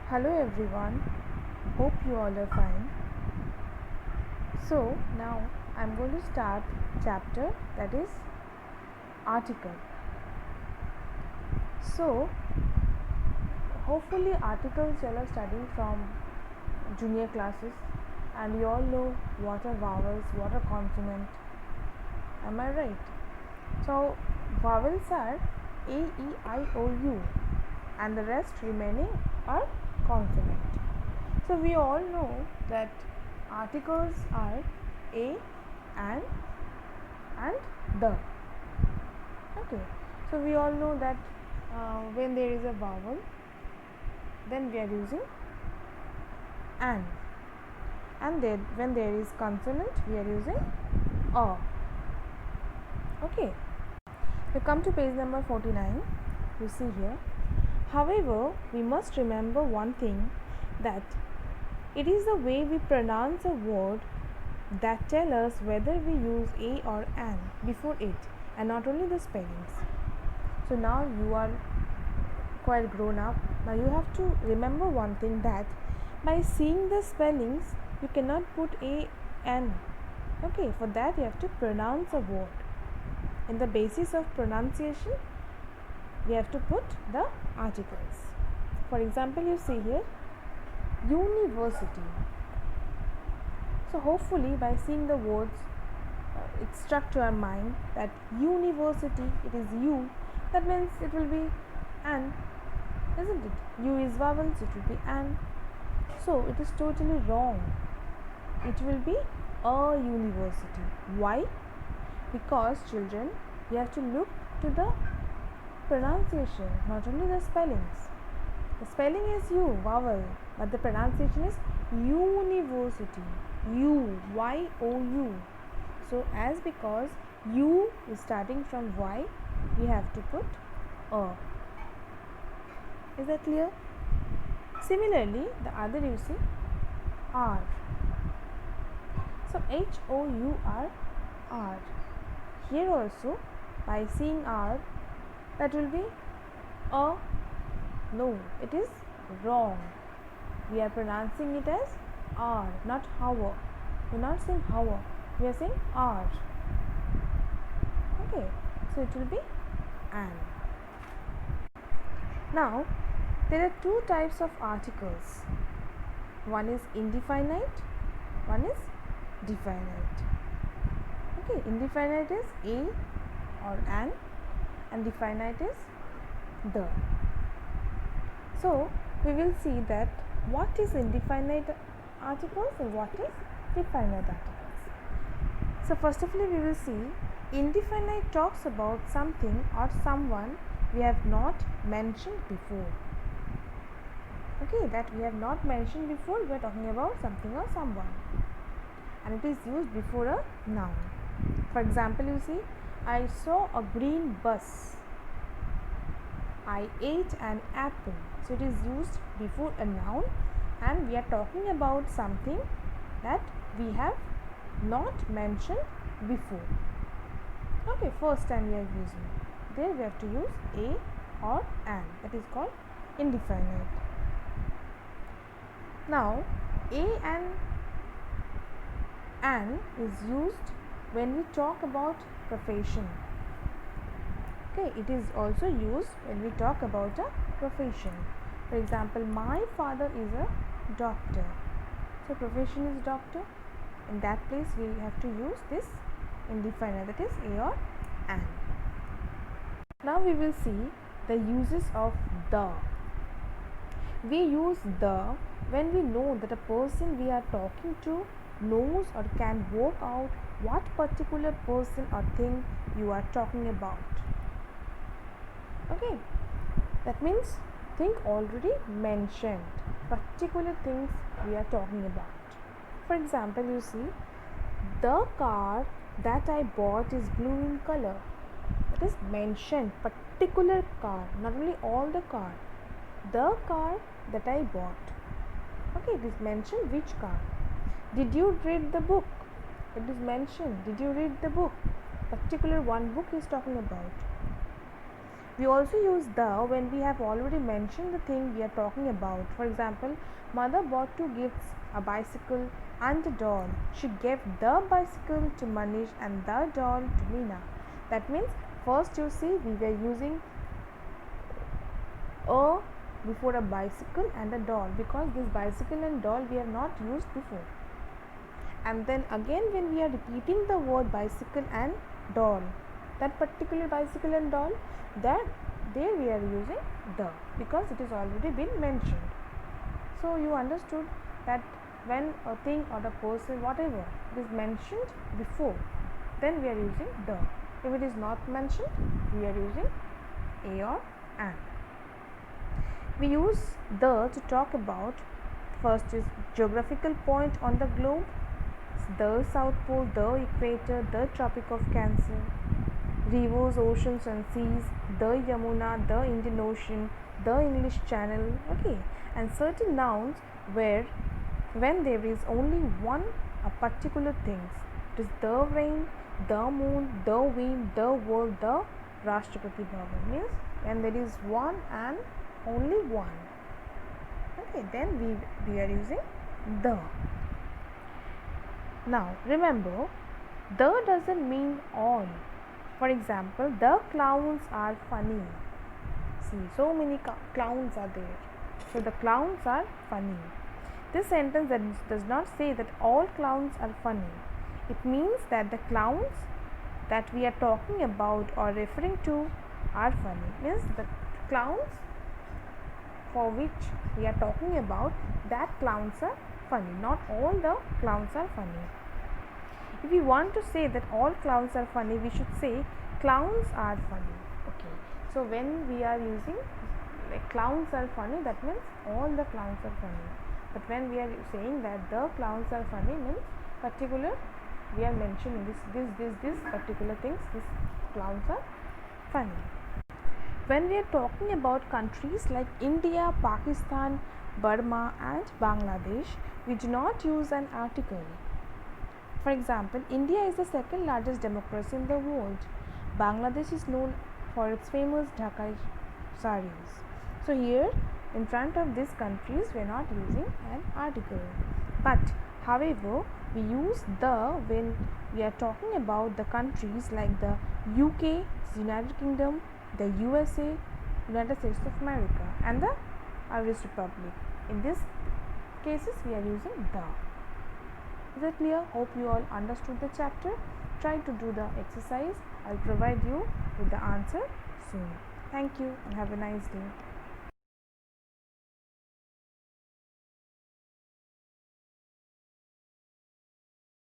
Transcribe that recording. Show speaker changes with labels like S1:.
S1: Hello everyone, hope you all are fine. So now I'm going to start chapter that is article. So hopefully articles you all are studying from junior classes and you all know what are vowels, what are consonant. Am I right? So vowels are A, E, I, O, U and the rest remaining are consonant. So we all know that articles are a and the. Okay, so we all know that when there is a vowel, then we are using and then when there is consonant, we are using a. Okay, we come to page number 49. You see here. However, we must remember one thing, that it is the way we pronounce a word that tell us whether we use a or an before it, and not only the spellings. So now you are quite grown up. Now you have to remember one thing, that by seeing the spellings you cannot put a n. Okay, for that you have to pronounce a word. In the basis of pronunciation we have to put the articles. For example, you see here university. So hopefully by seeing the words it struck to our mind that university, it is u, that means it will be an, isn't it? U is vowels, it will be an. So it is totally wrong. It will be a university. Why? Because children, you have to look to the pronunciation, not only the spellings. The spelling is u, vowel, but the pronunciation is university. U, Y, O, U. So as because u is starting from y, we have to put a. Is that clear? Similarly, the other you see r. So HOUR, R. Here also by seeing r, that will be a. No, it is wrong. We are pronouncing it as r, not hour. We are not saying hour, we are saying r. Okay, so it will be an. Now there are two types of articles. One is indefinite, one is definite. Okay, indefinite is a or an, and definite is the. So we will see that what is indefinite articles and what is definite articles. So first of all we will see indefinite talks about something or someone we have not mentioned before. Okay, that we have not mentioned before, we are talking about something or someone, and it is used before a noun. For example, you see, I saw a green bus. I ate an apple. So it is used before a noun, and we are talking about something that we have not mentioned before. Okay, first time we are using. There we have to use a or an. That is called indefinite. Now, a and an is used when we talk about profession. Okay, it is also used when we talk about a profession. For example, my father is a doctor. So profession is doctor. In that place we have to use this indefinite, that is a or an. Now we will see the uses of the. We use the when we know that a person we are talking to knows or can work out what particular person or thing you are talking about. Okay, that means thing already mentioned, particular things we are talking about. For example, you see, the car that I bought is blue in color. That is mentioned, particular car, not only all the car. The car that I bought. Okay, it is mentioned which car. Did you read the book? It is mentioned, did you read the book? Particular one book is talking about. We also use the when we have already mentioned the thing we are talking about. For example, mother bought two gifts, a bicycle and a doll. She gave the bicycle to Manish and the doll to Meena. That means first you see we were using a before a bicycle and a doll because this bicycle and doll we have not used before. And then again when we are repeating the word bicycle and doll, that particular bicycle and doll, that there we are using the because it is already been mentioned. So you understood that when a thing or a person whatever is mentioned before, then we are using the. If it is not mentioned, we are using a or an. We use the to talk about first is geographical point on the globe, the South Pole, the equator, the Tropic of Cancer, rivers, oceans and seas, the Yamuna, the Indian Ocean, the English Channel, okay, and certain nouns where when there is only one a particular things. It is the rain, the moon, the wind, the world, the Rashtrapati Bhavan, means when there is one and only one. Okay, then we are using the. Now remember, the doesn't mean all. For example, the clowns are funny. See, so many clowns are there. So the clowns are funny. This sentence does not say that all clowns are funny. It means that the clowns that we are talking about or referring to are funny. Means the clowns for which we are talking about, that clowns are funny. Not all the clowns are funny. If we want to say that all clowns are funny, we should say clowns are funny. Okay. So when we are using like clowns are funny, that means all the clowns are funny. But when we are saying that the clowns are funny, means particular we are mentioning this particular things, these clowns are funny. When we are talking about countries like India, Pakistan, Burma and Bangladesh, we do not use an article. For example, India is the second largest democracy in the world. Bangladesh is known for its famous Dhaka saris. So here in front of these countries we are not using an article. But however, we use the when we are talking about the countries like the UK, United Kingdom, the USA, United States of America and the Irish Republic. In these cases we are using the. Is it clear? Hope you all understood the chapter. Try to do the exercise. I'll provide you with the answer soon. Thank you and have a nice day.